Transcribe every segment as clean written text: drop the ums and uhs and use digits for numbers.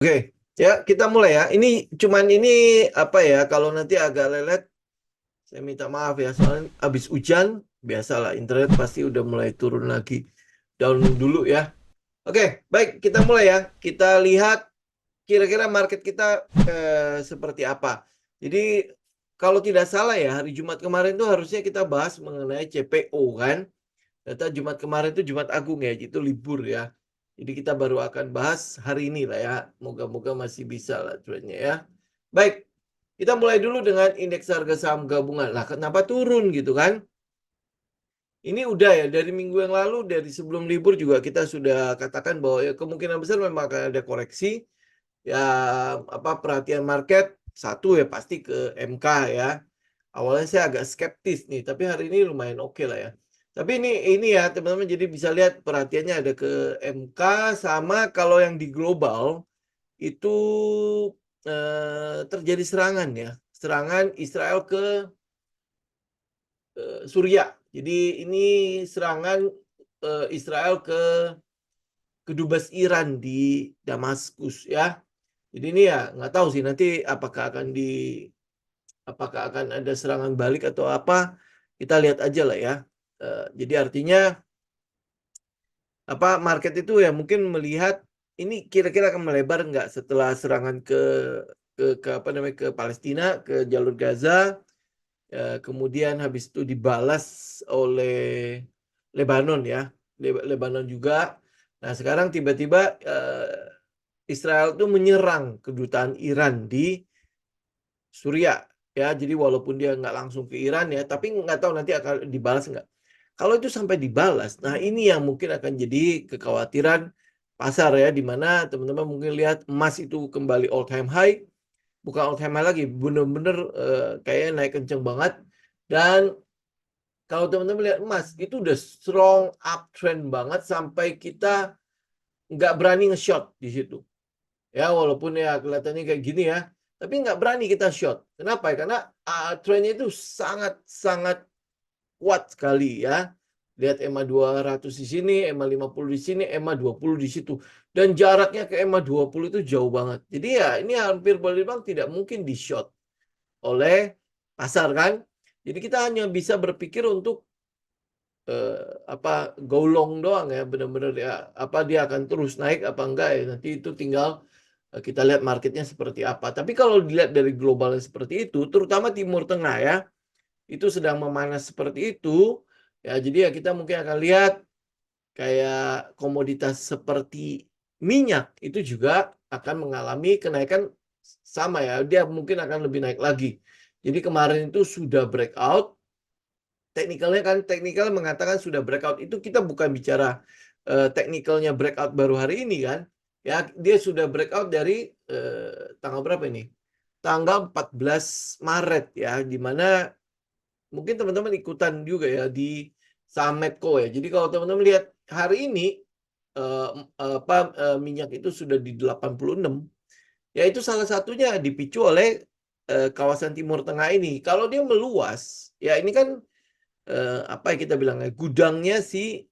Oke, ya kita mulai ya. Ini apa ya? Kalau nanti agak lelet, saya minta maaf ya. Soalnya habis hujan, biasalah internet pasti udah mulai turun lagi. Down dulu ya. Oke, baik kita mulai ya. Kita lihat kira-kira market kita seperti apa. Jadi kalau tidak salah ya, hari Jumat kemarin tuh harusnya kita bahas mengenai CPO kan. Data Jumat kemarin itu Jumat Agung ya, itu libur ya. Jadi kita baru akan bahas hari ini lah ya. Moga-moga masih bisa lah trendnya ya. Baik, kita mulai dulu dengan indeks harga saham gabungan. Lah kenapa turun gitu kan? Ini udah ya dari minggu yang lalu, dari sebelum libur juga kita sudah katakan bahwa ya kemungkinan besar memang akan ada koreksi. Ya apa perhatian market satu ya pasti ke MK ya. Awalnya saya agak skeptis nih, tapi hari ini lumayan oke lah ya. Tapi ini ya teman-teman, jadi bisa lihat perhatiannya ada ke MK sama kalau yang di global itu terjadi serangan ya, serangan Israel ke Suriah. Jadi ini serangan Israel ke kedubes Iran di Damaskus ya. Jadi ini ya nggak tahu sih nanti apakah akan ada serangan balik atau apa, kita lihat aja lah ya. Jadi artinya apa market itu ya mungkin melihat ini kira-kira akan melebar nggak setelah serangan ke apa namanya ke Palestina, ke jalur Gaza, kemudian habis itu dibalas oleh Lebanon ya, Lebanon juga. Nah sekarang tiba-tiba Israel itu menyerang kedutaan Iran di Suriah ya. Jadi walaupun dia nggak langsung ke Iran ya, tapi nggak tahu nanti akan dibalas nggak. Kalau itu sampai dibalas, nah ini yang mungkin akan jadi kekhawatiran pasar ya, di mana teman-teman mungkin lihat emas itu kembali all time high, bukan all time high lagi, bener-bener kayaknya naik kenceng banget. Dan kalau teman-teman lihat emas itu udah strong uptrend banget sampai kita nggak berani nge-short di situ. Ya walaupun ya kelihatannya kayak gini ya, tapi nggak berani kita short. Kenapa? Karena trennya itu sangat-sangat kuat sekali ya. Lihat EMA 200 di sini, EMA 50 di sini, EMA 20 di situ. Dan jaraknya ke EMA 20 itu jauh banget. Jadi ya ini hampir boleh dibilang tidak mungkin di short oleh pasar kan. Jadi kita hanya bisa berpikir untuk apa go long doang ya, benar-benar ya apa dia akan terus naik apa enggak ya, nanti itu tinggal kita lihat marketnya seperti apa. Tapi kalau dilihat dari globalnya seperti itu, terutama Timur Tengah ya, itu sedang memanas seperti itu ya. Jadi ya kita mungkin akan lihat kayak komoditas seperti minyak itu juga akan mengalami kenaikan sama ya, dia mungkin akan lebih naik lagi. Jadi kemarin itu sudah breakout, teknikalnya kan, teknikal mengatakan sudah breakout, itu kita bukan bicara teknikalnya breakout baru hari ini kan ya, dia sudah breakout dari tanggal berapa ini, tanggal 14 Maret ya, dimana mungkin teman-teman ikutan juga ya di saham Medco ya. Jadi kalau teman-teman lihat hari ini minyak itu sudah di 86, ya itu salah satunya dipicu oleh kawasan Timur Tengah ini. Kalau dia meluas ya, ini kan apa yang kita bilang ya, gudangnya si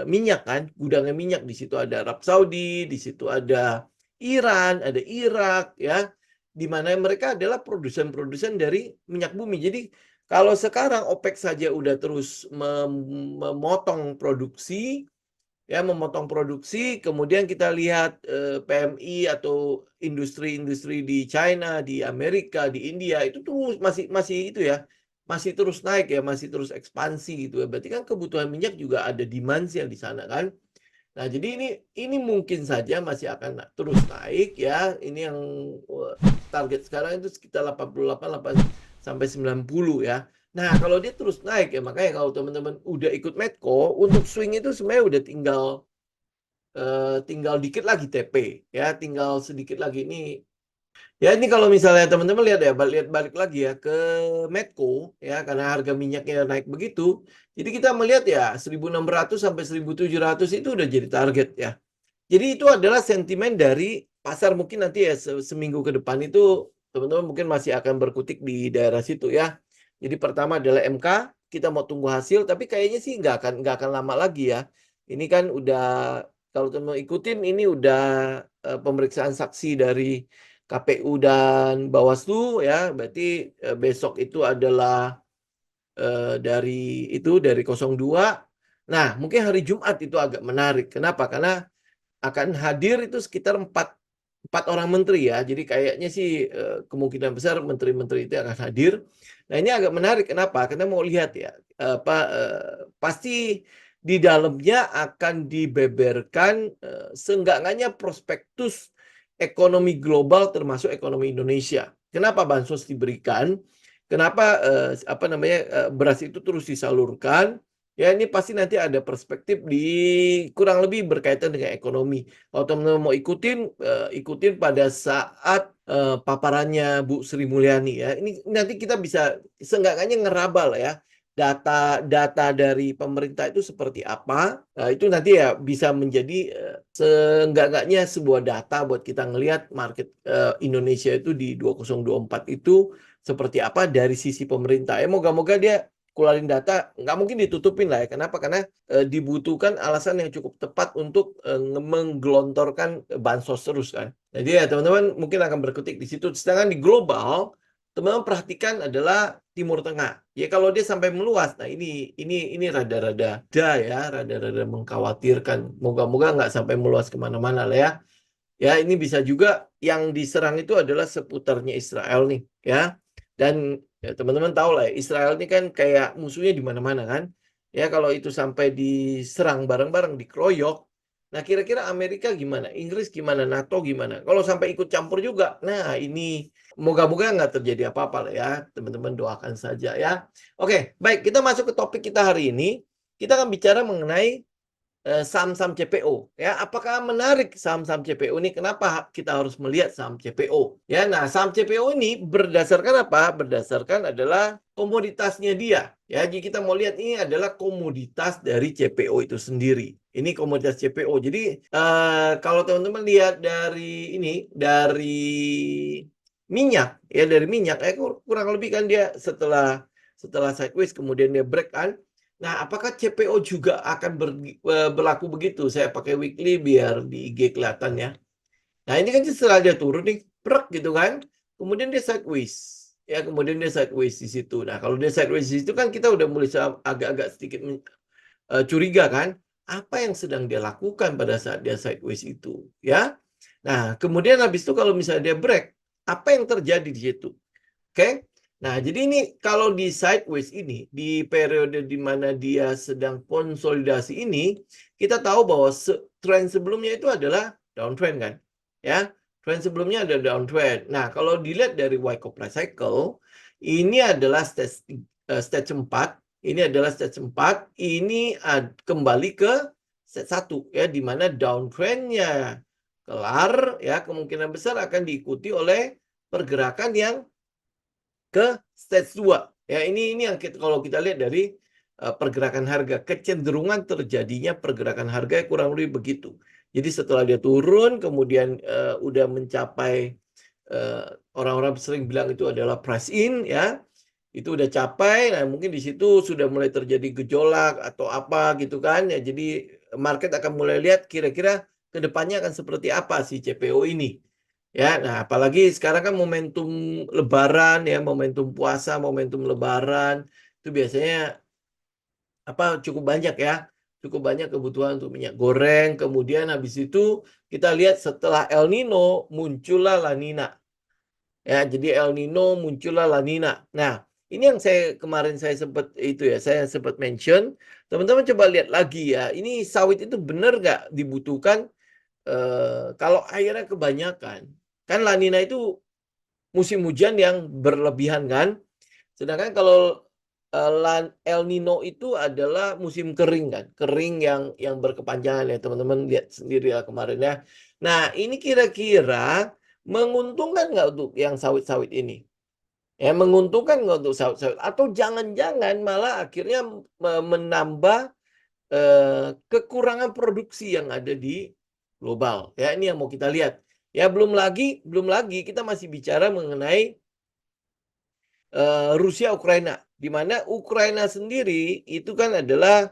minyak kan, gudangnya minyak, di situ ada Arab Saudi, di situ ada Iran, ada Irak ya, di mana mereka adalah produsen-produsen dari minyak bumi. Jadi kalau sekarang OPEC saja udah terus memotong produksi ya, memotong produksi, kemudian kita lihat PMI atau industri-industri di China, di Amerika, di India itu tuh masih itu ya, masih terus naik ya, masih terus ekspansi gitu ya. Berarti kan kebutuhan minyak juga ada demand yang di sana kan. Nah, jadi ini mungkin saja masih akan terus naik ya. Ini yang target sekarang itu sekitar 88 sampai 90 ya. Nah, kalau dia terus naik ya, makanya kalau teman-teman udah ikut Medco, untuk swing itu sebenarnya udah tinggal dikit lagi TP ya, tinggal sedikit lagi ini. Ya ini kalau misalnya teman-teman lihat ya, balik lagi ya ke Medco ya, karena harga minyaknya naik begitu. Jadi kita melihat ya 1.600 sampai 1.700 itu udah jadi target ya. Jadi itu adalah sentimen dari pasar, mungkin nanti ya seminggu ke depan itu teman-teman mungkin masih akan berkutik di daerah situ ya. Jadi pertama adalah MK, kita mau tunggu hasil, tapi kayaknya sih nggak akan lama lagi ya. Ini kan udah kalau teman ikutin ini udah pemeriksaan saksi dari KPU dan Bawaslu ya, berarti besok itu adalah dari 02. Nah, mungkin hari Jumat itu agak menarik. Kenapa? Karena akan hadir itu sekitar empat orang menteri ya. Jadi kayaknya sih kemungkinan besar menteri-menteri itu akan hadir. Nah, ini agak menarik. Kenapa? Karena mau lihat ya, pasti di dalamnya akan dibeberkan seenggak-enggaknya prospektus ekonomi global termasuk ekonomi Indonesia. Kenapa bansos diberikan? Kenapa beras itu terus disalurkan? Ya, ini pasti nanti ada perspektif kurang lebih berkaitan dengan ekonomi. Kalau teman-teman mau ikutin pada saat paparannya Bu Sri Mulyani ya. Ini nanti kita bisa seenggaknya ngeraba lah ya. Data dari pemerintah itu seperti apa. Itu nanti ya bisa menjadi seenggaknya sebuah data buat kita ngelihat market Indonesia itu di 2024 itu seperti apa dari sisi pemerintah. Moga-moga dia keluarin data, nggak mungkin ditutupin lah ya. Kenapa? Karena dibutuhkan alasan yang cukup tepat untuk menggelontorkan bansos terus kan. Jadi ya teman-teman mungkin akan berkutik di situ. Sedangkan di global, teman-teman perhatikan adalah Timur Tengah. Ya kalau dia sampai meluas, nah ini rada-rada rada-rada mengkhawatirkan. Moga-moga nggak sampai meluas kemana-mana lah ya. Ya ini bisa juga yang diserang itu adalah seputarnya Israel nih ya. Dan ya, teman-teman tahu lah ya, Israel ini kan kayak musuhnya di mana-mana kan. Ya kalau itu sampai diserang bareng-bareng, dikeroyok. Nah kira-kira Amerika gimana? Inggris gimana? NATO gimana? Kalau sampai ikut campur juga. Nah ini moga-moga nggak terjadi apa-apa lah ya. Teman-teman doakan saja ya. Oke, baik kita masuk ke topik kita hari ini. Kita akan bicara mengenai saham-saham CPO ya, apakah menarik saham-saham CPO ini? Kenapa kita harus melihat saham CPO ya? Nah, saham CPO ini berdasarkan apa? Berdasarkan adalah komoditasnya dia ya. Jadi kita mau lihat ini adalah komoditas dari CPO itu sendiri. Ini komoditas CPO. Jadi kalau teman-teman lihat dari minyak ya, dari minyak kurang lebih kan dia setelah sideways kemudian dia break kan. Nah, apakah CPO juga akan berlaku begitu? Saya pakai weekly biar di IG kelihatan ya. Nah, ini kan setelah dia turun nih, prek gitu kan. Kemudian dia sideways. Ya, kemudian dia sideways di situ. Nah, kalau dia sideways di situ kan kita udah mulai agak-agak sedikit curiga kan. Apa yang sedang dia lakukan pada saat dia sideways itu, ya? Nah, kemudian habis itu kalau misalnya dia break, apa yang terjadi di situ? Oke? Nah, jadi ini kalau di sideways ini, di periode di mana dia sedang konsolidasi ini, kita tahu bahwa tren sebelumnya itu adalah downtrend kan? Ya, tren sebelumnya ada downtrend. Nah, kalau dilihat dari Wyckoff Price Cycle, ini adalah stage 4, ini adalah stage 4, ini kembali ke stage 1 ya, di mana downtrendnya kelar ya, kemungkinan besar akan diikuti oleh pergerakan yang ke stage 2. Ya, ini yang kalau kita lihat dari pergerakan harga, kecenderungan terjadinya pergerakan harga kurang lebih begitu. Jadi setelah dia turun, kemudian udah mencapai orang-orang sering bilang itu adalah price in ya. Itu udah capai, nah mungkin di situ sudah mulai terjadi gejolak atau apa gitu kan ya. Jadi market akan mulai lihat kira-kira kedepannya akan seperti apa si CPO ini. Ya, nah apalagi sekarang kan momentum lebaran ya, momentum puasa, momentum lebaran itu biasanya cukup banyak ya. Cukup banyak kebutuhan untuk minyak goreng. Kemudian habis itu kita lihat setelah El Nino muncullah La Nina. Ya, jadi El Nino muncullah La Nina. Nah, ini yang kemarin saya sempat mention. Teman-teman coba lihat lagi ya. Ini sawit itu benar nggak dibutuhkan kalau airnya kebanyakan. Kan La Nina itu musim hujan yang berlebihan kan. Sedangkan kalau El Nino itu adalah musim kering kan. Kering yang berkepanjangan ya teman-teman lihat sendiri ya kemarin ya. Nah ini kira-kira menguntungkan nggak untuk yang sawit-sawit ini? Ya menguntungkan nggak untuk sawit-sawit? Atau jangan-jangan malah akhirnya menambah kekurangan produksi yang ada di global. Ya, ini yang mau kita lihat. Ya, belum lagi kita masih bicara mengenai Rusia Ukraina, di mana Ukraina sendiri itu kan adalah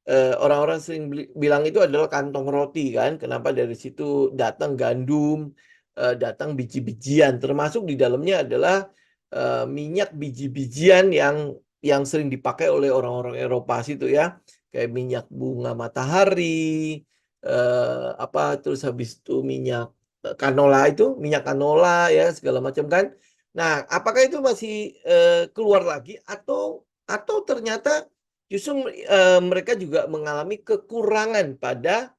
orang-orang sering bilang itu adalah kantong roti kan. Kenapa dari situ datang gandum, datang biji-bijian, termasuk di dalamnya adalah minyak biji-bijian yang sering dipakai oleh orang-orang Eropa situ ya, kayak minyak bunga matahari, terus habis itu minyak canola itu, minyak canola ya segala macam kan. Nah, apakah itu masih keluar lagi atau ternyata justru mereka juga mengalami kekurangan pada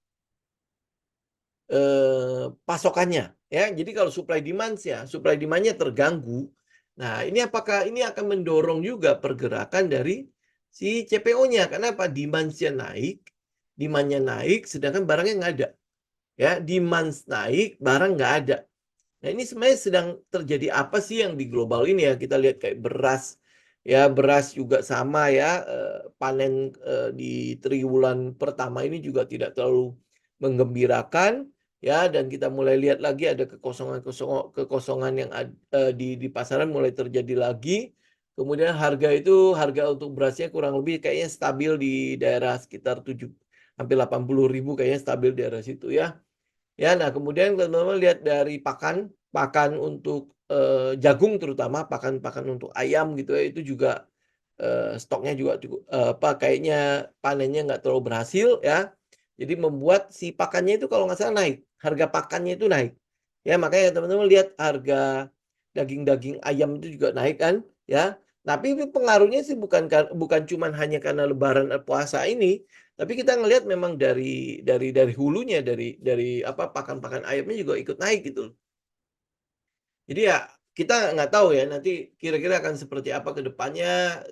pasokannya ya. Jadi kalau supply demand-nya terganggu. Nah, ini apakah ini akan mendorong juga pergerakan dari si CPO-nya? Kenapa? Demand-nya naik, sedangkan barangnya nggak ada. Ya, demand naik, barang nggak ada. Nah, ini sebenarnya sedang terjadi apa sih yang di global ini ya? Kita lihat kayak beras, ya beras juga sama ya, panen di triwulan pertama ini juga tidak terlalu menggembirakan ya, dan kita mulai lihat lagi ada kekosongan yang di pasaran mulai terjadi lagi. Kemudian harga untuk berasnya kurang lebih kayaknya stabil di daerah sekitar hampir 80.000 kayaknya stabil di daerah situ ya. Ya, nah kemudian teman-teman lihat dari pakan untuk jagung terutama pakan untuk ayam gitu ya, itu juga stoknya juga cukup kayaknya panennya nggak terlalu berhasil ya. Jadi membuat si pakannya itu kalau nggak salah naik, harga pakannya itu naik. Ya, makanya teman-teman lihat harga daging-daging ayam itu juga naik kan ya. Tapi ini pengaruhnya sih bukan cuman hanya karena lebaran puasa ini, tapi kita ngelihat memang dari hulunya, dari pakan-pakan ayamnya juga ikut naik gitu. Jadi ya kita nggak tahu ya nanti kira-kira akan seperti apa ke depannya.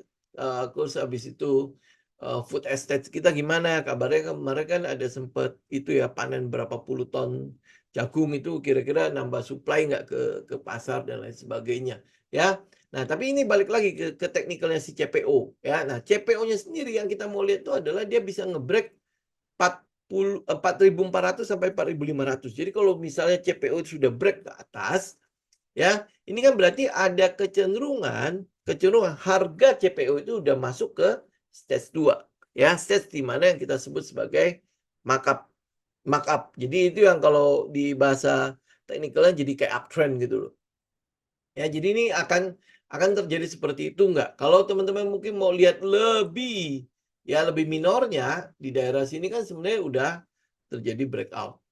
Terus habis itu food estate kita gimana? Kabarnya kemarin kan ada sempat itu ya panen berapa puluh ton jagung itu kira-kira nambah supply nggak ke pasar dan lain sebagainya ya. Nah, tapi ini balik lagi ke teknikalnya si CPO ya. Nah, CPO-nya sendiri yang kita mau lihat itu adalah dia bisa nge-break 4.400 sampai 4.500. Jadi kalau misalnya CPO sudah break ke atas, ya, ini kan berarti ada kecenderungan harga CPO itu udah masuk ke stage 2. Ya, stage di mana yang kita sebut sebagai markup. Jadi itu yang kalau di bahasa teknikalnya jadi kayak uptrend gitu loh. Ya, jadi ini akan terjadi seperti itu enggak? Kalau teman-teman mungkin mau lihat lebih minornya di daerah sini kan sebenarnya udah terjadi breakout.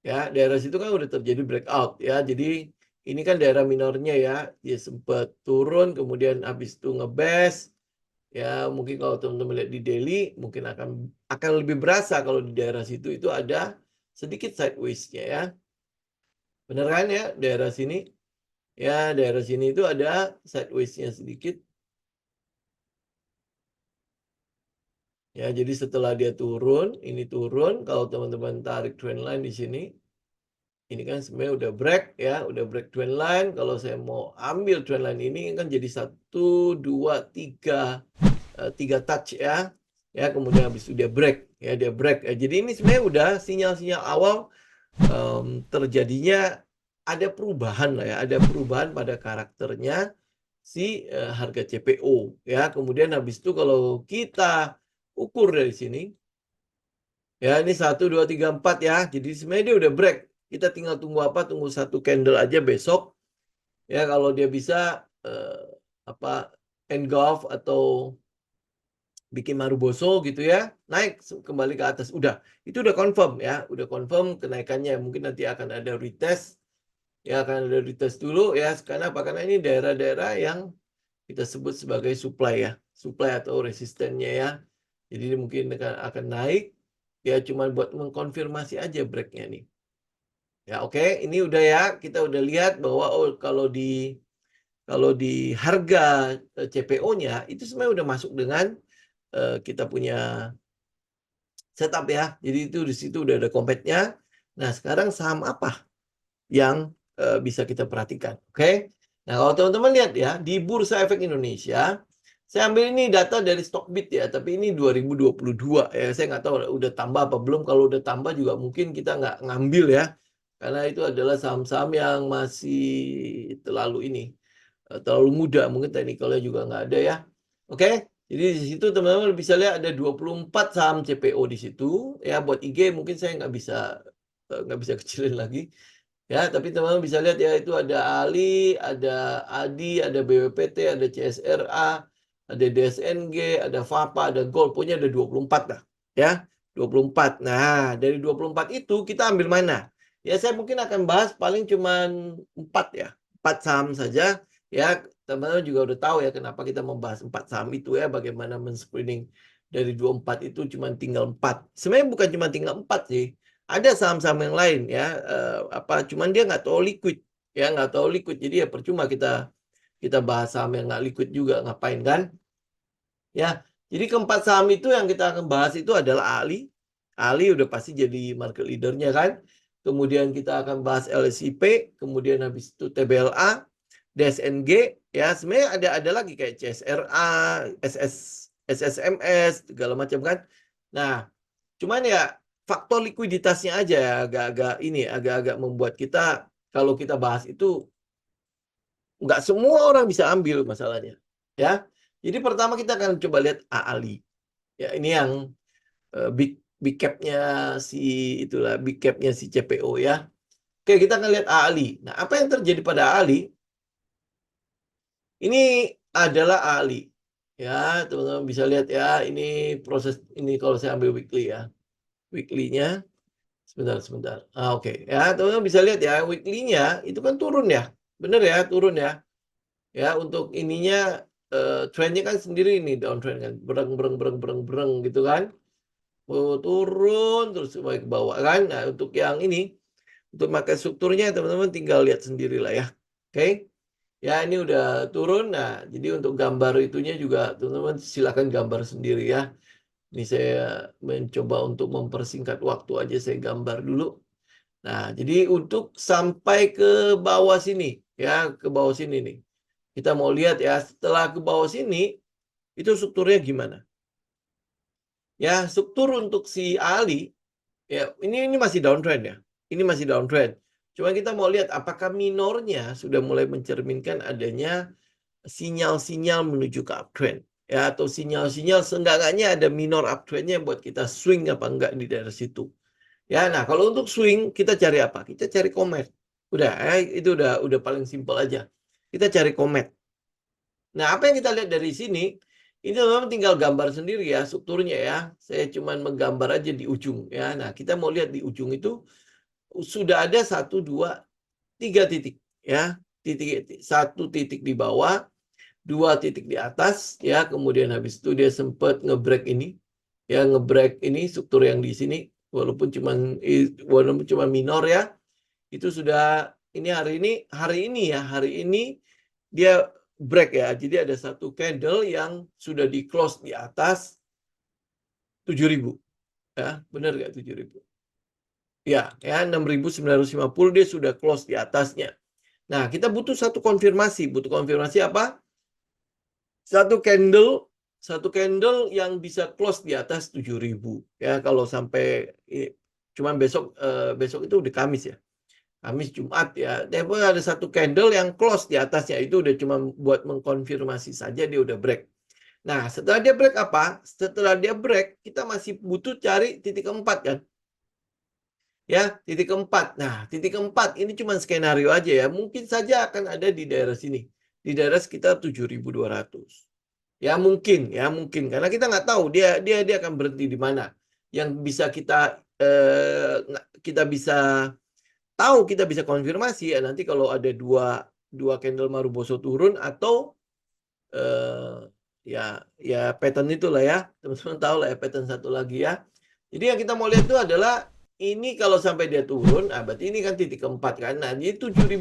Ya, daerah situ kan udah terjadi breakout ya. Jadi ini kan daerah minornya ya, dia sempat turun kemudian habis itu ngebes. Ya, mungkin kalau teman-teman lihat di daily mungkin akan lebih berasa kalau di daerah situ itu ada sedikit sideways-nya ya. Bener kan ya, daerah sini? Ya, daerah sini itu ada sideways-nya sedikit. Ya, jadi setelah dia turun, ini turun. Kalau teman-teman tarik trend line di sini, ini kan sebenarnya udah break trend line. Kalau saya mau ambil trend line ini kan jadi 1, 2, 3, 3 touch ya. Ya, kemudian habis itu dia break. Ya, jadi ini sebenarnya udah sinyal-sinyal awal terjadinya ada perubahan lah ya, ada perubahan pada karakternya si harga CPO ya. Kemudian habis itu kalau kita ukur dari sini ya, ini 1, 2, 3, 4 ya. Jadi sebenarnya dia udah break. Kita tinggal tunggu tunggu satu candle aja besok ya, kalau dia bisa engulf atau bikin maruboso gitu ya, naik kembali ke atas. Itu udah confirm ya, udah confirm kenaikannya. Mungkin nanti akan ada retest ya, akan ada retest dulu ya. Karena apa? Karena ini daerah-daerah yang kita sebut sebagai supply atau resistennya ya. Jadi mungkin akan naik ya, cuma buat mengkonfirmasi aja breaknya nih. Ya, oke, ini udah ya, kita udah lihat bahwa kalau di harga CPO-nya itu sebenarnya udah masuk dengan kita punya setup ya. Jadi itu di situ udah ada compete-nya. Nah, sekarang saham apa yang bisa kita perhatikan? Oke. Nah, kalau teman-teman lihat ya, di Bursa Efek Indonesia, saya ambil ini data dari Stockbit ya, tapi ini 2022 ya. Saya nggak tahu udah tambah apa belum. Kalau udah tambah juga mungkin kita nggak ngambil ya. Karena itu adalah saham-saham yang masih terlalu muda. Mungkin teknikalnya juga nggak ada ya. Oke. Jadi di situ teman-teman bisa lihat ada 24 saham CPO di situ. Ya, buat IG mungkin saya nggak bisa kecilin lagi. Ya, tapi teman-teman bisa lihat ya, itu ada Ali, ada Adi, ada BWPT, ada CSRA, ada DSNG, ada FAPA, ada Gold. Pokoknya ada 24 lah. Ya, 24. Nah, dari 24 itu kita ambil mana? Ya, saya mungkin akan bahas paling cuman 4 ya. 4 saham saja. Ya, teman-teman juga udah tahu ya kenapa kita membahas 4 saham itu ya, bagaimana men-screening dari 24 itu cuma tinggal 4. Sebenarnya bukan cuma tinggal 4 sih. Ada saham-saham yang lain ya, cuman dia nggak tahu liquid ya, nggak tahu liquid. Jadi ya percuma kita bahas saham yang nggak liquid juga, ngapain kan? Ya, jadi keempat saham itu yang kita akan bahas itu adalah Ali. Ali udah pasti jadi market leadernya kan. Kemudian kita akan bahas LSIP, kemudian habis itu TBLA, DSNG, ya sebenarnya ada lagi kayak CSRA, SSMS, segala macam kan. Nah, cuman ya faktor likuiditasnya aja ya, agak-agak membuat kita kalau kita bahas itu nggak semua orang bisa ambil masalahnya, ya. Jadi pertama kita akan coba lihat AALI. Ya, ini yang big cap-nya si big cap-nya si CPO ya. Oke, kita akan lihat AALI. Nah, apa yang terjadi pada AALI? Ini adalah AALI. Ya, teman-teman bisa lihat ya, ini proses ini kalau saya ambil weekly ya. Weekly-nya sebentar. Oke. Ya, teman-teman bisa lihat ya, weekly-nya itu kan turun ya. Bener ya, turun ya. Ya, untuk ininya trendnya kan sendiri ini downtrend kan. Bereng gitu kan. Turun terus ke bawah kan. Nah, untuk yang ini, untuk market strukturnya teman-teman tinggal lihat sendiri lah ya. Oke. Ya, ini udah turun. Nah, jadi untuk gambar itunya juga teman-teman silakan gambar sendiri ya. Ini saya mencoba untuk mempersingkat waktu aja, saya gambar dulu. Nah, jadi untuk sampai ke bawah sini, ya, ke bawah sini nih. Kita mau lihat ya, setelah ke bawah sini, itu strukturnya gimana? Ya, struktur untuk si Ali, ya, ini masih downtrend ya. Ini masih downtrend. Cuma kita mau lihat apakah minornya sudah mulai mencerminkan adanya sinyal-sinyal menuju ke uptrend. Ya, atau sinyal-sinyal seenggak-enggaknya ada minor uptrendnya buat kita swing apa enggak di daerah situ. Ya, nah kalau untuk swing kita cari apa? Kita cari komet. Udah, itu udah paling simpel aja. Kita cari komet. Nah, apa yang kita lihat dari sini, ini memang tinggal gambar sendiri ya strukturnya ya. Saya cuman menggambar aja di ujung ya. Nah, kita mau lihat di ujung itu sudah ada 1, 2, 3 titik ya. Satu titik di bawah, 2 titik di atas ya. Kemudian habis itu dia sempat ngebreak ini. Ya, ngebreak ini struktur yang di sini walaupun cuma minor ya. Itu sudah ini hari ini dia break ya. Jadi ada satu candle yang sudah di close di atas 7.000 ya. Benar nggak 7.000? Ya 6.950 dia sudah close di atasnya. Nah, kita butuh satu konfirmasi. Butuh konfirmasi apa? Satu candle yang bisa close di atas 7.000 ya. Kalau sampai cuman besok itu udah Kamis ya. Kamis Jumat ya. Dia ada satu candle yang close di atasnya, itu udah cuma buat mengkonfirmasi saja dia udah break. Nah, setelah dia break apa? Setelah dia break, kita masih butuh cari titik keempat kan? Ya, titik keempat. Nah, titik keempat ini cuma skenario aja ya. Mungkin saja akan ada di daerah sini. Di daerah sekitar 7.200. Ya mungkin karena kita nggak tahu dia akan berhenti di mana. Yang bisa kita bisa tahu, kita bisa konfirmasi ya nanti kalau ada dua candle Maruboso turun atau ya pattern itulah ya, teman-teman tahu lah ya pattern satu lagi ya. Jadi yang kita mau lihat itu adalah ini kalau sampai dia turun, berarti ini kan titik keempat kan. Nah, ini 7.200,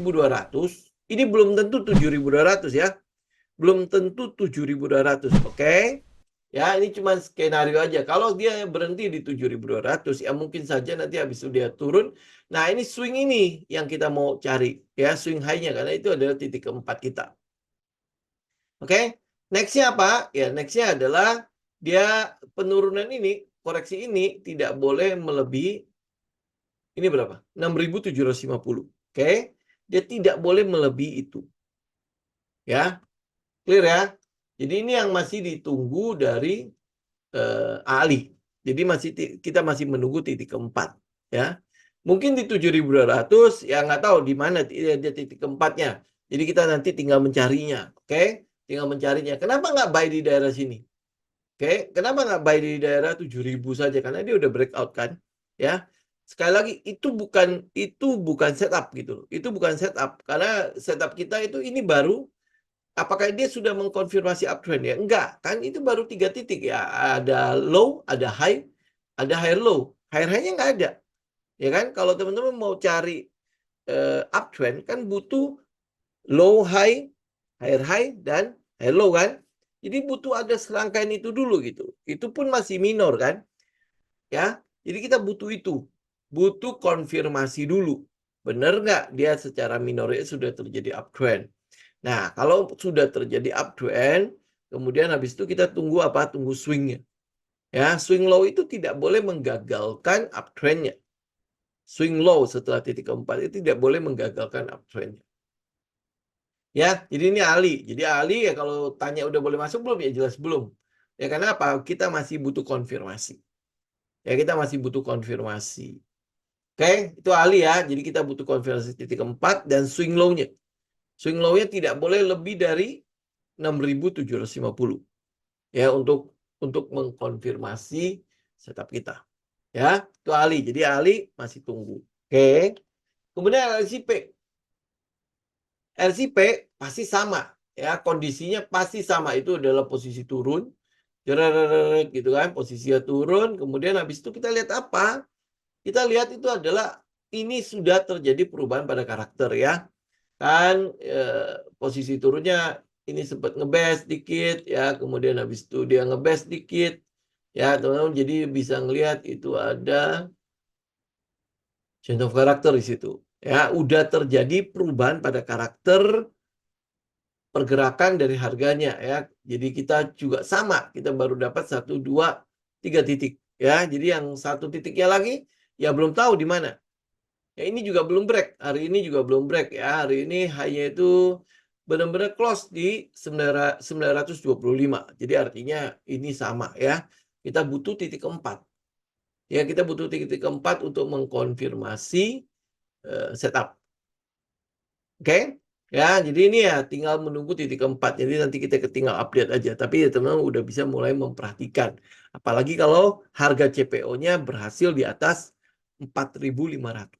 ini belum tentu 7.200 ya. Belum tentu 7.200, oke? Ya, ini cuma skenario aja. Kalau dia berhenti di 7.200, ya mungkin saja nanti habis itu dia turun. Nah, ini swing ini yang kita mau cari. Ya, swing high-nya. Karena itu adalah titik keempat kita. Oke? Next-nya apa? Ya, next-nya adalah dia penurunan ini, koreksi ini tidak boleh melebihi, ini berapa? 6.750. Oke? Dia tidak boleh melebihi itu. Ya, clear ya? Jadi ini yang masih ditunggu dari Ali. Jadi kita masih menunggu titik keempat, ya. Mungkin di 7.200 ya nggak tahu di mana dia titik keempatnya. Jadi kita nanti tinggal mencarinya, oke? Tinggal mencarinya. Kenapa nggak buy di daerah sini? Oke, kenapa nggak buy di daerah 7.000 saja? Karena dia udah breakout kan, ya. Sekali lagi itu bukan setup gitu. Itu bukan setup karena setup kita itu ini baru. Apakah dia sudah mengkonfirmasi uptrend ya? Enggak, kan itu baru 3 titik ya. Ada low, ada high, ada higher low. Higher high-nya nggak ada. Ya kan? Kalau teman-teman mau cari uptrend kan butuh low high, higher high, dan higher low kan? Jadi butuh ada serangkaian itu dulu gitu. Itu pun masih minor kan? Ya, jadi kita butuh itu. Butuh konfirmasi dulu. Benar nggak dia secara minornya sudah terjadi uptrend? Nah, kalau sudah terjadi uptrend, kemudian habis itu kita tunggu apa? Tunggu swingnya. Ya, swing low itu tidak boleh menggagalkan uptrendnya. Swing low setelah titik keempat itu tidak boleh menggagalkan uptrendnya. Ya, jadi ini Ali. Jadi Ali ya kalau tanya udah boleh masuk belum? Ya jelas belum. Ya karena apa? Kita masih butuh konfirmasi. Ya kita masih butuh konfirmasi. Oke, itu Ali ya. Jadi kita butuh konfirmasi titik keempat dan swing low-nya. Swing low-nya tidak boleh lebih dari 6.750 ya untuk mengkonfirmasi setup kita. Ya, itu Ali. Jadi Ali masih tunggu. Oke. Kemudian LCP. LCP pasti sama ya, kondisinya pasti sama. Itu adalah posisi turun. Gitu kan, posisinya turun. Kemudian habis itu kita lihat apa? Kita lihat itu adalah ini sudah terjadi perubahan pada karakter ya. Kan posisi turunnya ini sempat ngebest dikit ya, kemudian habis itu dia ngebest dikit ya teman-teman, jadi bisa ngelihat itu ada change of character di situ ya, udah terjadi perubahan pada karakter pergerakan dari harganya ya. Jadi kita juga sama, kita baru dapat 1, 2, 3 titik ya. Jadi yang satu titiknya lagi ya belum tahu di mana. Ya ini juga belum break. Hari ini juga belum break ya. Hari ini high-nya itu benar-benar close di 925. Jadi artinya ini sama ya. Kita butuh titik keempat. Ya, kita butuh titik keempat untuk mengkonfirmasi setup. Oke? Ya, jadi ini ya tinggal menunggu titik keempat. Jadi nanti kita tinggal update aja. Tapi ya teman-teman udah bisa mulai memperhatikan. Apalagi kalau harga CPO-nya berhasil di atas 4.500.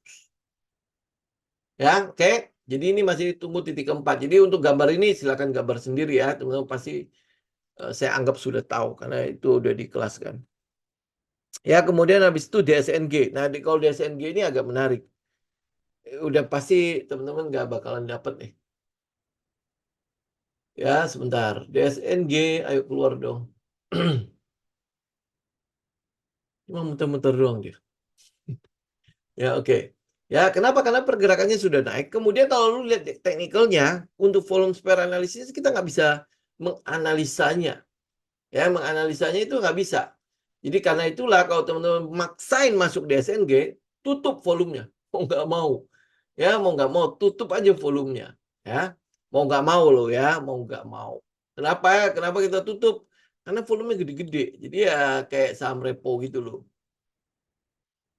Ya, oke. Jadi ini masih tunggu titik keempat. Jadi untuk gambar ini silakan gambar sendiri ya. Teman-teman pasti saya anggap sudah tahu karena itu udah di kelas kan. Ya, kemudian habis itu DSNG. Nah, kalau DSNG ini agak menarik. Udah pasti teman-teman nggak bakalan dapat nih. Ya, sebentar. DSNG, ayo keluar dong. Cuma muter-muter doang dia. Ya, oke. Ya, kenapa? Karena pergerakannya sudah naik. Kemudian kalau lu lihat teknikalnya, untuk volume spare analisis kita nggak bisa menganalisanya. Ya, menganalisanya itu nggak bisa. Jadi karena itulah kalau teman-teman maksain masuk DSNG, tutup volumenya. Mau nggak mau. Ya, mau nggak mau, tutup aja volumenya. Ya, mau nggak mau loh ya, mau nggak mau. Kenapa? Kenapa kita tutup? Karena volumenya gede-gede. Jadi ya kayak saham repo gitu loh.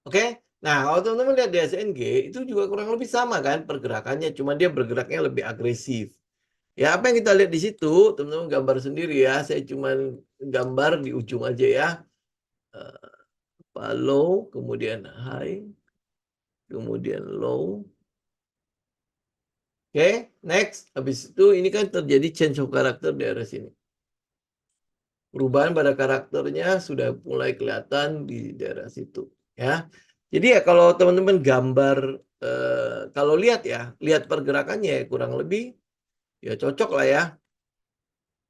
Oke? Nah, kalau teman-teman lihat DSNG, itu juga kurang lebih sama kan pergerakannya. Cuma dia bergeraknya lebih agresif. Ya, apa yang kita lihat di situ, teman-teman gambar sendiri ya. Saya cuma gambar di ujung aja ya. Low, kemudian high, kemudian low. Oke, next. Habis itu ini kan terjadi change of character di daerah sini. Perubahan pada karakternya sudah mulai kelihatan di daerah situ. Ya, jadi ya kalau teman-teman gambar, kalau lihat ya, lihat pergerakannya ya kurang lebih ya cocok lah ya.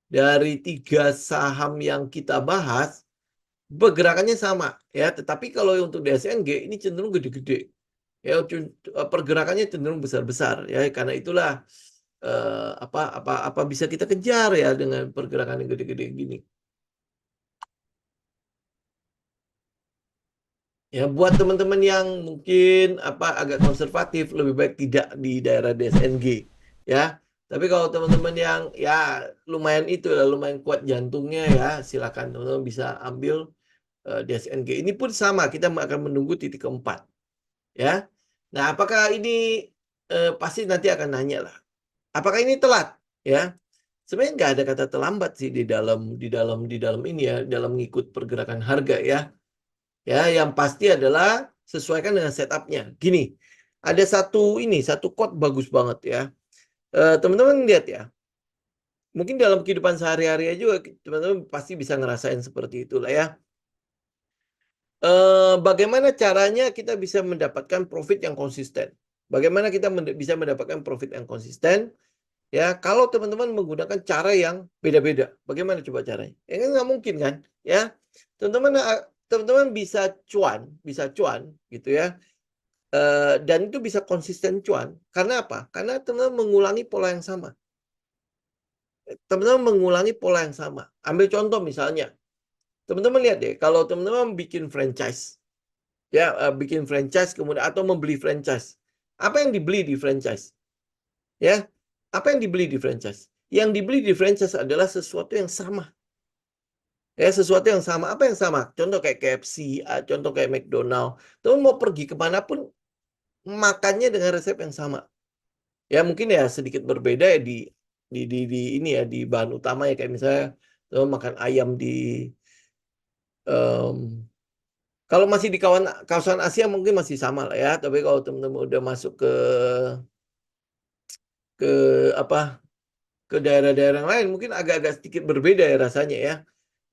Dari 3 saham yang kita bahas, pergerakannya sama ya. Tetapi kalau untuk DSNG ini cenderung gede-gede. Ya, pergerakannya cenderung besar-besar ya. Karena itulah apa bisa kita kejar ya dengan pergerakan yang gede-gede gini. Ya, buat teman-teman yang mungkin agak konservatif, lebih baik tidak di daerah DSNG ya. Tapi kalau teman-teman yang ya lumayan itu lah, lumayan kuat jantungnya ya, silakan teman-teman bisa ambil DSNG. Ini pun sama, kita akan menunggu titik keempat. Ya. Nah, apakah ini pasti nanti akan nanya lah. Apakah ini telat? Ya. Sebenarnya nggak ada kata terlambat sih di dalam ini ya, dalam mengikut pergerakan harga ya. Ya, yang pasti adalah sesuaikan dengan setupnya. Gini, ada satu quote bagus banget ya. Teman-teman lihat ya. Mungkin dalam kehidupan sehari-hari juga teman-teman pasti bisa ngerasain seperti itulah ya. Bagaimana caranya kita bisa mendapatkan profit yang konsisten? Bagaimana kita bisa mendapatkan profit yang konsisten? Ya, kalau teman-teman menggunakan cara yang beda-beda, bagaimana coba caranya? Ya kan nggak mungkin kan? Ya, teman-teman bisa cuan gitu ya. Dan itu bisa konsisten cuan. Karena apa? Karena teman-teman mengulangi pola yang sama. Teman-teman mengulangi pola yang sama. Ambil contoh misalnya, teman-teman lihat deh, kalau teman-teman bikin franchise, ya bikin franchise kemudian atau membeli franchise, apa yang dibeli di franchise? Ya, apa yang dibeli di franchise? Yang dibeli di franchise adalah sesuatu yang sama. Ya, sesuatu yang sama. Apa yang sama? Contoh kayak KFC, contoh kayak McDonald. Teman mau pergi kemanapun, makannya dengan resep yang sama. Ya, mungkin ya sedikit berbeda ya di ini ya, di bahan utama ya, kayak misalnya teman makan ayam di kalau masih di kawasan Asia mungkin masih sama lah ya. Tapi kalau teman-teman udah masuk ke apa ke daerah-daerah yang lain mungkin agak-agak sedikit berbeda ya rasanya ya.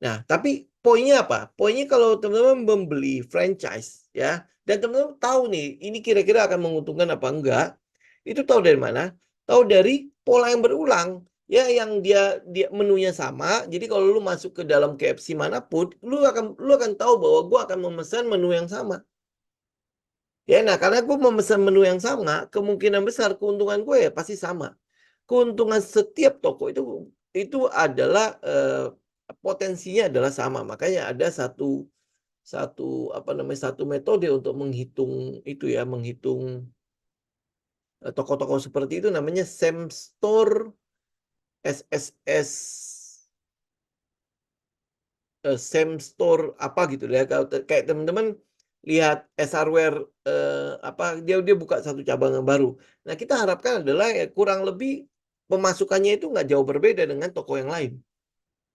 Nah, tapi poinnya apa? Poinnya kalau teman-teman membeli franchise ya, dan teman-teman tahu nih, ini kira-kira akan menguntungkan apa enggak, itu tahu dari mana? Tahu dari pola yang berulang. Ya, yang dia menunya sama. Jadi kalau lu masuk ke dalam KFC manapun, lu akan tahu bahwa gua akan memesan menu yang sama. Ya, nah karena gue memesan menu yang sama, kemungkinan besar keuntungan gue ya pasti sama. Keuntungan setiap toko itu adalah potensinya adalah sama. Makanya ada satu satu apa namanya satu metode untuk menghitung itu ya, menghitung toko-toko seperti itu namanya same store SSS, same store apa gitu ya. Kalau kayak teman-teman lihat S-Hardware apa dia buka satu cabang yang baru. Nah, kita harapkan adalah ya kurang lebih pemasukannya itu nggak jauh berbeda dengan toko yang lain.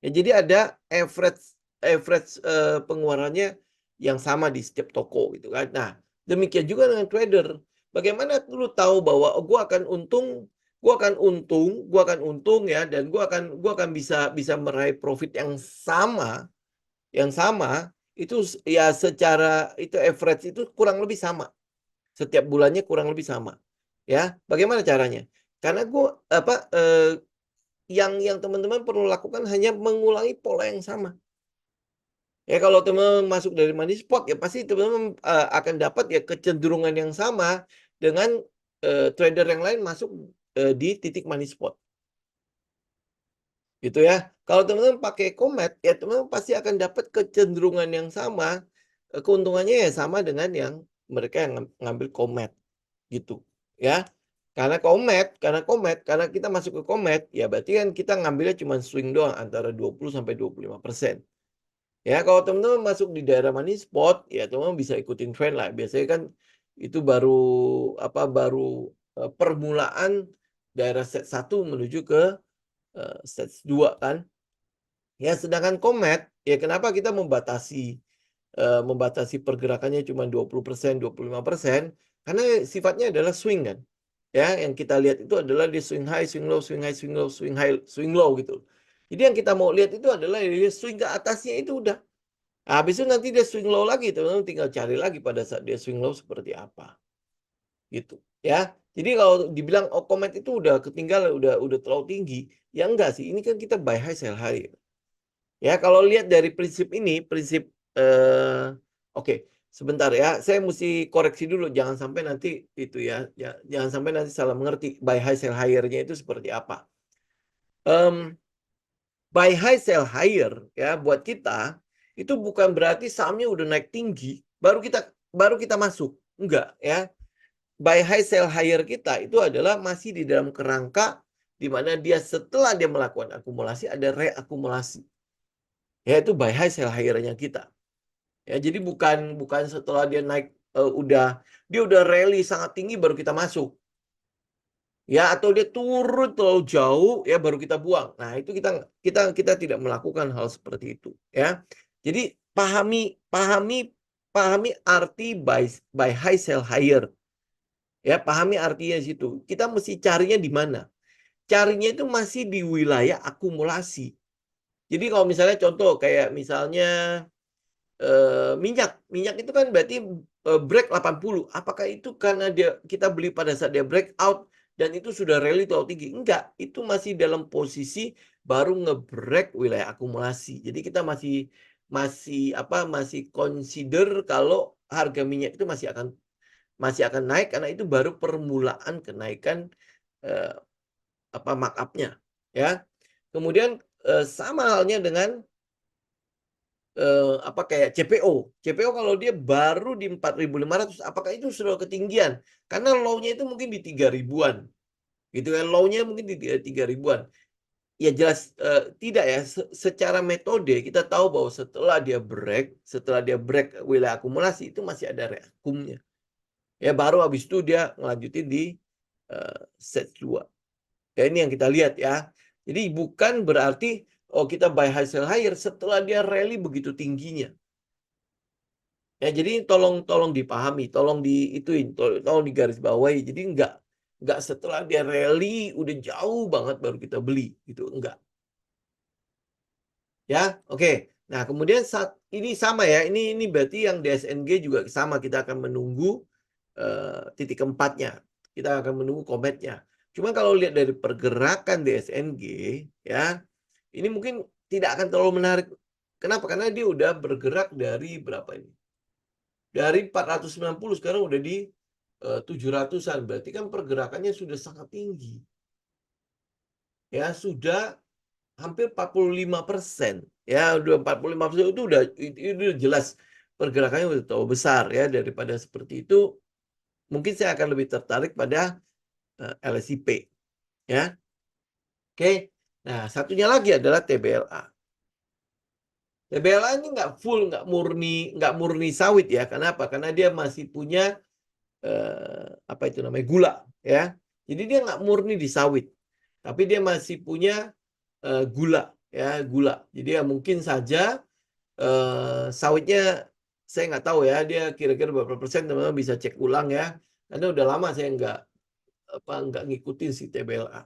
Ya, jadi ada average average pengeluarannya yang sama di setiap toko gitu kan. Nah, demikian juga dengan trader. Bagaimana lu tahu bahwa oh, gua akan untung ya, dan gua akan bisa meraih profit yang sama itu ya, secara itu average itu kurang lebih sama. Setiap bulannya kurang lebih sama. Ya, bagaimana caranya? Karena yang teman-teman perlu lakukan hanya mengulangi pola yang sama. Ya, kalau teman-teman masuk dari money spot ya pasti teman-teman akan dapat ya kecenderungan yang sama dengan trader yang lain masuk di titik money spot. Gitu ya. Kalau teman-teman pakai Comet ya teman-teman pasti akan dapat kecenderungan yang sama, keuntungannya ya sama dengan yang mereka yang ngambil Comet gitu ya. Karena kita masuk ke Comet ya berarti kan kita ngambilnya cuma swing doang antara 20 sampai 25%. Ya, kalau teman-teman masuk di daerah money spot ya teman-teman bisa ikutin trend lah. Biasanya kan itu baru permulaan daerah set 1 menuju ke stage 2 kan. Ya, sedangkan Comet, ya kenapa kita membatasi pergerakannya cuma 20%, 25%? Karena sifatnya adalah swing kan. Ya, yang kita lihat itu adalah di swing high, swing low, swing high, swing low, swing high, swing low gitu. Jadi yang kita mau lihat itu adalah dia swing ke atasnya itu udah. Nah, habis itu nanti dia swing low lagi, teman-teman tinggal cari lagi pada saat dia swing low seperti apa. Gitu, ya. Jadi kalau dibilang oh Comet itu udah ketinggalan, udah terlalu tinggi, ya enggak sih. Ini kan kita buy high sell high. Ya, kalau lihat dari prinsip ini, oke, sebentar ya, saya mesti koreksi dulu, jangan sampai nanti itu ya, jangan sampai nanti salah mengerti buy high sell higher-nya itu seperti apa. Buy high sell higher ya buat kita itu bukan berarti sahamnya udah naik tinggi baru kita masuk, enggak ya. Buy high sell higher kita itu adalah masih di dalam kerangka di mana dia setelah dia melakukan akumulasi ada reakumulasi. Yaitu buy high sell higher-nya kita. Ya, jadi bukan setelah dia naik dia udah rally sangat tinggi baru kita masuk. Ya, atau dia turun terlalu jauh ya baru kita buang. Nah, itu kita tidak melakukan hal seperti itu, ya. Jadi pahami arti buy high sell higher. Ya, pahami artinya di situ. Kita mesti carinya di mana? Carinya itu masih di wilayah akumulasi. Jadi kalau misalnya contoh kayak misalnya minyak itu kan berarti break 80. Apakah itu karena kita beli pada saat dia breakout dan itu sudah rally terlalu tinggi? Enggak, itu masih dalam posisi baru nge-break wilayah akumulasi. Jadi kita masih consider kalau harga minyak itu masih akan naik karena itu baru permulaan kenaikan markup-nya, ya. Kemudian sama halnya dengan kayak CPO. CPO kalau dia baru di 4.500, apakah itu sudah ketinggian? Karena low-nya itu mungkin di 3.000-an. Gitu kan, low-nya mungkin di 3.000-an. Ya jelas tidak ya. Secara metode kita tahu bahwa setelah dia break wilayah akumulasi itu masih ada reakumnya. Ya baru habis itu dia ngelanjutin di set 2. Ya ini yang kita lihat ya. Jadi bukan berarti kita buy high sell higher setelah dia rally begitu tingginya. Ya, jadi tolong dipahami, tolong digarisbawahi. Jadi enggak setelah dia rally udah jauh banget baru kita beli gitu, enggak. Ya, oke. Nah, kemudian saat ini sama ya. Ini berarti yang DSNG juga sama, kita akan menunggu titik keempatnya. Kita akan menunggu kometnya. Cuma kalau lihat dari pergerakan DSNG ya, ini mungkin tidak akan terlalu menarik. Kenapa? Karena dia udah bergerak dari berapa ini? Dari 490 sekarang udah di 700-an. Berarti kan pergerakannya sudah sangat tinggi. Ya, sudah hampir 45%. Ya, udah 45% itu udah jelas pergerakannya udah terlalu besar ya. Daripada seperti itu, mungkin saya akan lebih tertarik pada LSIP. Ya. Oke. Nah, satunya lagi adalah TBLA. TBLA ini nggak murni sawit ya. Kenapa? Karena dia masih punya gula ya. Jadi dia nggak murni di sawit, tapi dia masih punya gula ya, gula. Jadi ya mungkin saja sawitnya saya nggak tahu ya, dia kira-kira berapa persen, teman-teman bisa cek ulang ya. Karena udah lama saya nggak ngikutin si TBLA.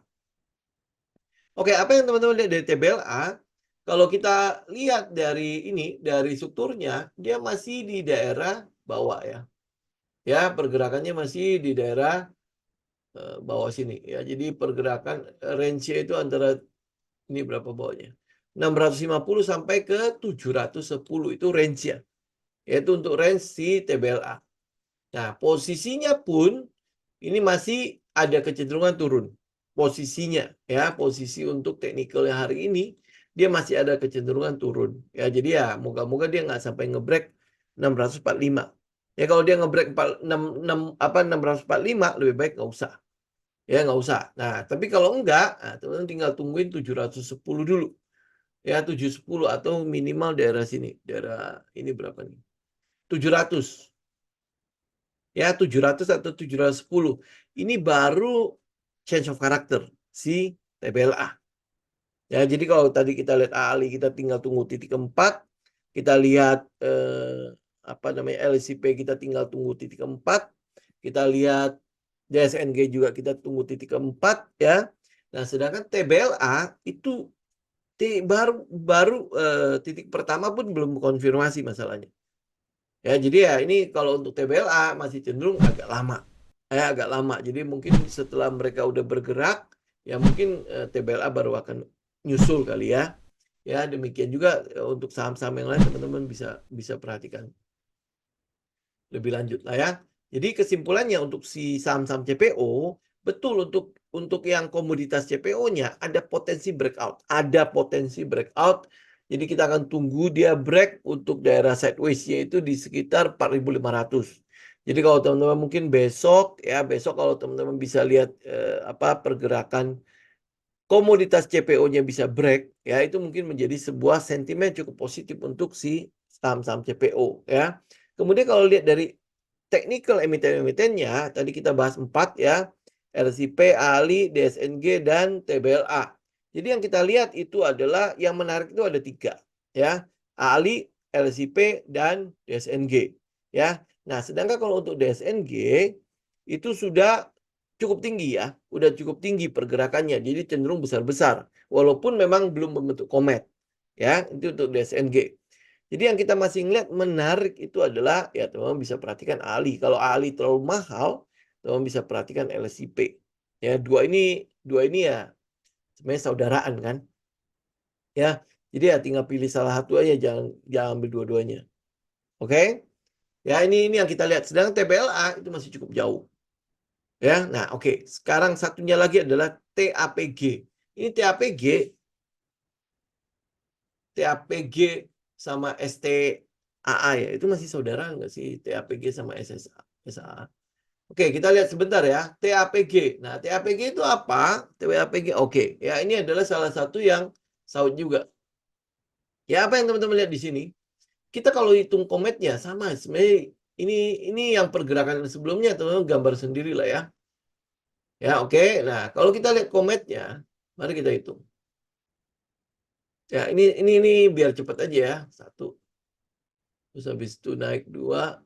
Oke, apa yang teman-teman lihat dari TBLA? Kalau kita lihat dari strukturnya, dia masih di daerah bawah ya. Ya, pergerakannya masih di daerah bawah sini ya. Jadi pergerakan range-nya itu antara ini berapa bawahnya? 650 sampai ke 710 itu range-nya. Yaitu untuk range si TBLA. Nah, posisinya pun ini masih ada kecenderungan turun. Posisinya ya, posisi untuk teknikalnya hari ini dia masih ada kecenderungan turun. Ya, jadi ya moga-moga dia nggak sampai ngebreak 645. Ya kalau dia ngebreak 645 lebih baik nggak usah. Ya nggak usah. Nah, tapi kalau enggak, teman-teman tinggal tungguin 710 dulu. Ya 710 atau minimal daerah sini. Daerah ini berapa nih? 700. Ya 700 atau 710. Ini baru change of character si TBLA. Ya, jadi kalau tadi kita lihat Ali, kita tinggal tunggu titik keempat. Kita lihat LCP kita tinggal tunggu titik keempat. Kita lihat DSNG juga kita tunggu titik keempat ya. Nah, sedangkan TBLA itu baru titik pertama pun belum konfirmasi masalahnya. Ya, jadi ya ini kalau untuk TBLA masih cenderung agak lama. Agak lama. Jadi mungkin setelah mereka udah bergerak, ya mungkin TBLA baru akan nyusul kali ya. Ya, demikian juga untuk saham-saham yang lain teman-teman bisa perhatikan lebih lanjut lah ya. Jadi kesimpulannya untuk si saham-saham CPO, betul untuk yang komoditas CPO-nya ada potensi breakout. Ada potensi breakout. Jadi kita akan tunggu dia break untuk daerah sideways yaitu di sekitar 4.500. Jadi kalau teman-teman mungkin besok kalau teman-teman bisa lihat pergerakan komoditas CPO-nya bisa break, ya itu mungkin menjadi sebuah sentimen cukup positif untuk si saham-saham CPO, ya. Kemudian kalau lihat dari technical emiten-emitennya, tadi kita bahas 4 ya, LCP, ALI, DSNG, dan TBLA. Jadi yang kita lihat itu adalah, yang menarik itu ada 3, ya. ALI, LCP, dan DSNG, ya. Nah, sedangkan kalau untuk DSNG, itu sudah cukup tinggi ya, udah cukup tinggi pergerakannya, jadi cenderung besar-besar, walaupun memang belum membentuk komet, ya, itu untuk DSNG. Jadi yang kita masih ngeliat menarik itu adalah, ya teman-teman bisa perhatikan ALI. Kalau ALI terlalu mahal, teman-teman bisa perhatikan LSIP. Ya, dua ini ya sebenarnya saudaraan kan. Ya, jadi ya tinggal pilih salah satu aja, jangan ambil dua-duanya. Oke? Ya, ini yang kita lihat. Sedangkan TBLA itu masih cukup jauh. Ya, nah oke. Sekarang satunya lagi adalah TAPG. Ini TAPG sama STAA ya. Itu masih saudara nggak sih TAPG sama SSA? Oke, kita lihat sebentar ya. TAPG. Nah, TAPG itu apa? TAPG. Oke, ya ini adalah salah satu yang saut juga. Ya, apa yang teman-teman lihat di sini? Kita kalau hitung kometnya sama sebenarnya, ini yang pergerakan sebelumnya teman-teman gambar sendiri lah ya. Ya, oke. Nah, kalau kita lihat kometnya, mari kita hitung. Ya, ini biar cepat aja ya. 1. Terus habis itu naik 2,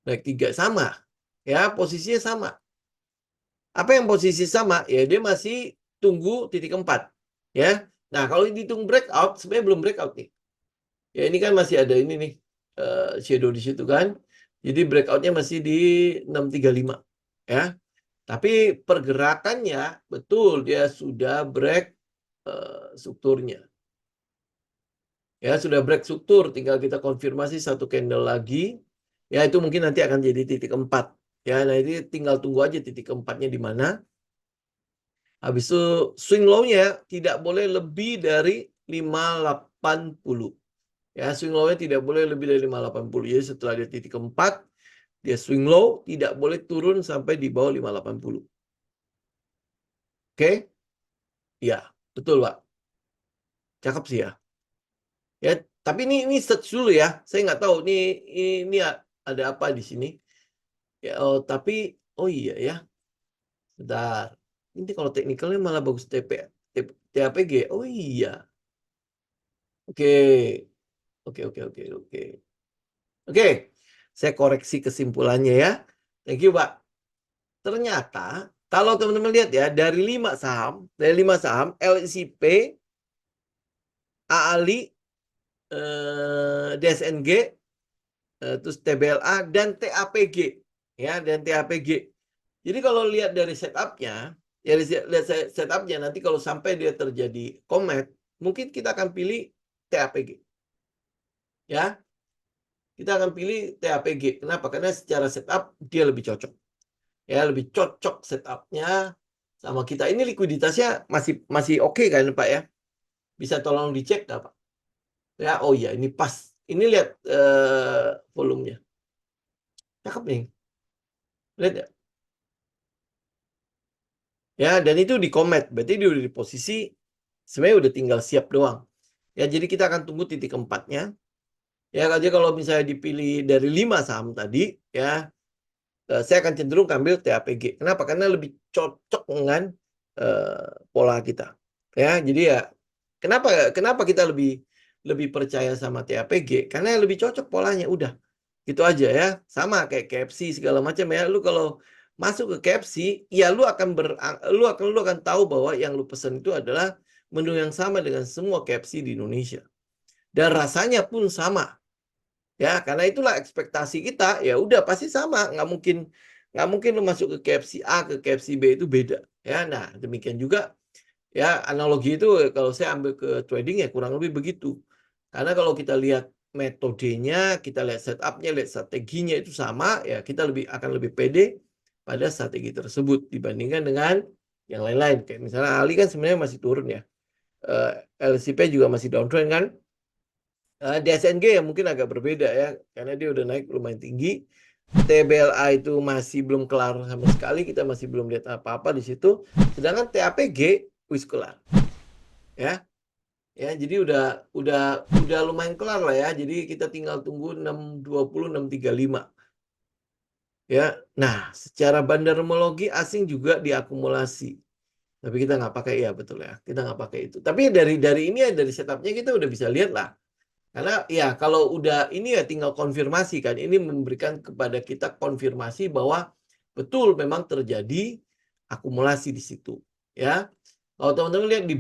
naik 3 sama. Ya, posisinya sama. Apa yang posisi sama? Ya, dia masih tunggu titik 4. Ya. Nah, kalau dihitung breakout, sebenarnya belum breakout nih. Ya, ini kan masih ada ini nih, shadow di situ kan. Jadi breakoutnya masih di 635. Ya. Tapi pergerakannya betul dia sudah break strukturnya. Ya, sudah break struktur, tinggal kita konfirmasi satu candle lagi. Ya, itu mungkin nanti akan jadi titik 4. Ya, nah ini tinggal tunggu aja titik keempatnya di mana. Habis itu swing low-nya tidak boleh lebih dari 580. Ya, swing low-nya tidak boleh lebih dari 580. Jadi setelah dia titik keempat, dia swing low tidak boleh turun sampai di bawah 580. Oke? Ya, betul, Pak. Cakep sih ya. Ya, tapi ini search dulu ya. Saya nggak tahu ini ada apa di sini. Ya, tapi oh iya ya. Bentar. Ini kalau teknikalnya malah bagus TAPG. Oh iya. Oke. Oke. Oke. Saya koreksi kesimpulannya ya. Thank you, Pak. Ternyata kalau teman-teman lihat ya, dari 5 saham, LCP, AALI, DSNG, terus TBLA dan TAPG, ya, dan TAPG. Jadi kalau lihat dari setupnya, ya lihat setupnya nanti kalau sampai dia terjadi komet, mungkin kita akan pilih TAPG, ya. Kita akan pilih TAPG. Kenapa? Karena secara setup dia lebih cocok, ya, lebih cocok setupnya sama kita. Ini likuiditasnya masih oke kan, Pak ya? Bisa tolong dicek nggak, Pak? Ya, oh iya, ini pas. Ini lihat volumenya. Cakep nih. Lihat ya. Ya, dan itu di komet. Berarti dia udah di posisi sebenarnya udah tinggal siap doang. Ya, jadi kita akan tunggu titik keempatnya. Ya, aja kalau misalnya dipilih dari 5 saham tadi, ya, saya akan cenderung ambil TAPG. Kenapa? Karena lebih cocok dengan pola kita. Ya, jadi ya kenapa kita lebih percaya sama TAPG? Karena lebih cocok polanya. Udah. Gitu aja ya. Sama kayak KFC segala macam ya. Lu kalau masuk ke KFC, ya lu akan tahu bahwa yang lu pesan itu adalah menu yang sama dengan semua KFC di Indonesia. Dan rasanya pun sama. Ya, karena itulah ekspektasi kita, ya udah pasti sama, nggak mungkin lu masuk ke KFC A ke KFC B itu beda. Ya, nah demikian juga ya analogi itu kalau saya ambil ke trading ya kurang lebih begitu. Karena kalau kita lihat metodenya, kita lihat setupnya, lihat strateginya itu sama, ya kita akan lebih pede pada strategi tersebut dibandingkan dengan yang lain-lain. Kayak misalnya Ali kan sebenarnya masih turun ya. LCP juga masih downtrend kan. DSNG yang mungkin agak berbeda ya, karena dia udah naik lumayan tinggi. TBLA itu masih belum kelar sama sekali, kita masih belum lihat apa-apa di situ. Sedangkan TAPG wis kelar. Ya. Ya, jadi udah lumayan kelar lah ya. Jadi kita tinggal tunggu 6.20, 6.35. Ya. Nah, secara bandarmologi asing juga diakumulasi. Tapi kita nggak pakai, ya betul ya. Kita nggak pakai itu. Tapi dari ini ya, dari setupnya kita udah bisa lihat lah. Karena ya kalau udah ini ya tinggal konfirmasi kan. Ini memberikan kepada kita konfirmasi bahwa betul memang terjadi akumulasi di situ. Ya. Kalau teman-teman lihat di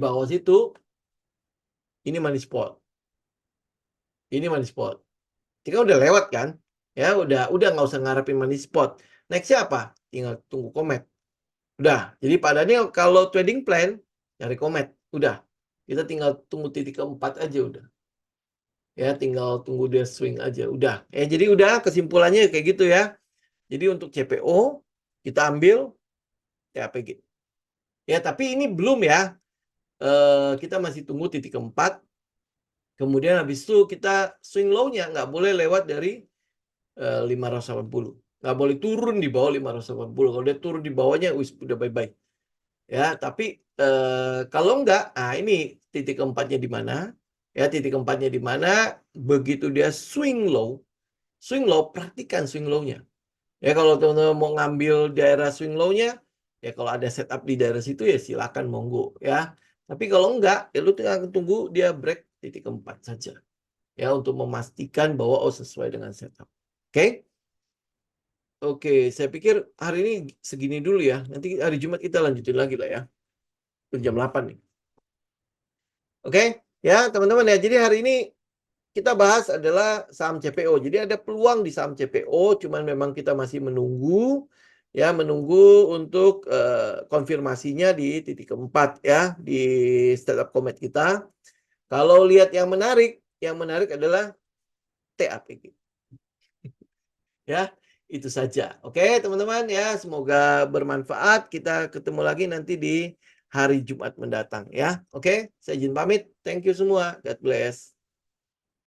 bawah situ, ini money spot. Ini money spot. Kita udah lewat kan? Ya udah nggak usah ngarepin money spot. Nextnya apa? Tinggal tunggu komet. Udah. Jadi padahal kalau trading plan cari komet. Udah. Kita tinggal tunggu titik keempat aja udah. Ya tinggal tunggu dia swing aja. Udah. Jadi udah kesimpulannya kayak gitu ya. Jadi untuk CPO kita ambil TAPG. Ya tapi ini belum ya. Kita masih tunggu titik keempat. Kemudian habis itu kita swing low-nya nggak boleh lewat dari 580. Nggak boleh turun di bawah 580. Kalau dia turun di bawahnya, udah bye-bye. Ya, tapi kalau enggak, ini titik keempatnya di mana? Ya, titik keempatnya di mana? Begitu dia swing low, perhatikan swing low-nya. Ya, kalau teman-teman mau ngambil daerah swing low-nya, ya kalau ada setup di daerah situ ya silakan monggo ya. Tapi kalau enggak, ya lu tinggal tunggu dia break titik keempat saja. Ya, untuk memastikan bahwa sesuai dengan setup. Oke? Oke, saya pikir hari ini segini dulu ya. Nanti hari Jumat kita lanjutin lagi lah ya. Jam 8 nih. Oke, ya teman-teman ya. Jadi hari ini kita bahas adalah saham CPO. Jadi ada peluang di saham CPO, cuman memang kita masih menunggu ya, menunggu untuk konfirmasinya di titik keempat ya, di setup commit kita. Kalau lihat yang menarik adalah TAPG. Ya, itu saja. Oke, teman-teman ya, semoga bermanfaat. Kita ketemu lagi nanti di hari Jumat mendatang ya. Oke, saya izin pamit. Thank you semua. God bless.